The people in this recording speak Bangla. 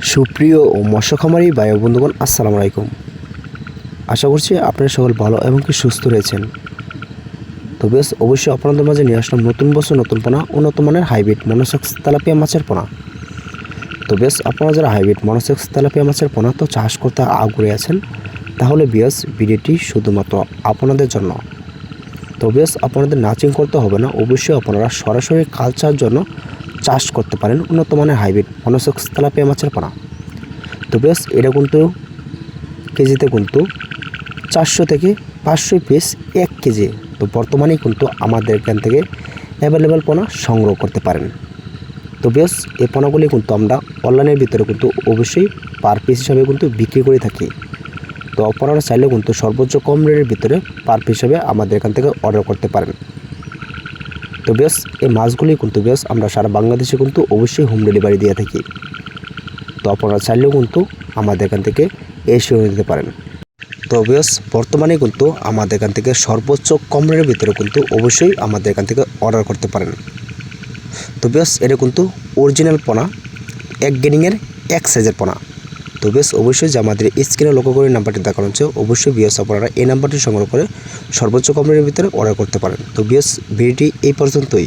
সুপ্রিয় ও মৎস্য খামারি ভাই ও বন্ধুগণ, আসসালামু আলাইকুম। আশা করছি আপনারা সকল ভালো এবং কি সুস্থ রয়েছেন। তো বেশ অবশ্যই আপনাদের মাঝে নিয়ে আসলাম নতুন বছর নতুন পোনা, উন্নত মানের হাইব্রিড মনোসেক্স তেলাপিয়া মাছের পোনা। তো বেশ আপনারা যারা হাইব্রিড মনোসেক্স তেলাপিয়া মাছের পোনা তো চাষ করতে আগ্রহী আছেন, তাহলে বেশ ভিডিওটি শুধুমাত্র আপনাদের জন্য। তো বেশ আপনাদের নাচিং করতে হবে না, অবশ্যই আপনারা সরাসরি কালচার জন্য চাষ করতে পারেন উন্নত মানের হাইব্রিড মনোসেক্স তেলাপিয়া মাছের পোনা। তো বেশ এটা কিন্তু কেজিতে কিন্তু 400 থেকে 500 পিস 1 কেজি। তো বর্তমানে কিন্তু আমাদের এখান থেকে অ্যাভেলেবেল পোনা সংগ্রহ করতে পারেন। তো বেশ এই পোনাগুলি কিন্তু আমরা অনলাইনের ভিতরে কিন্তু অবশ্যই পার পিস হিসাবে কিন্তু বিক্রি করে থাকি। তো আপনারা চাইলে কিন্তু সর্বোচ্চ কম রেটের ভিতরে পার পিস হিসাবে আমাদের এখান থেকে অর্ডার করতে পারেন। তো বেশ এই মাছগুলি কিন্তু বেশ আমরা সারা বাংলাদেশে কিন্তু অবশ্যই হোম ডেলিভারি দিয়ে থাকি। তো আপনারা চাইলেও কিন্তু আমাদের এখান থেকে এসে নিতে পারেন। তো বেশ বর্তমানে কিন্তু আমাদের এখান থেকে সর্বোচ্চ কম রেটের ভিতরে কিন্তু অবশ্যই আমাদের এখান থেকে অর্ডার করতে পারেন। তো বেশ এটা কিন্তু অরিজিনাল পোনা, এক গেনিংয়ের এক সাইজের পোনা। তো বেশ অবশ্যই যে আমাদের স্ক্রিনে লক্ষ্য করে নাম্বারটি দেখানো হচ্ছে, অবশ্যই বিএস আপনারা এই নাম্বারটি সংগ্রহ করে সর্বোচ্চ কম রেটের ভিতরে অর্ডার করতে পারেন। তো বেশ ভিডিওটি এই পর্যন্তই।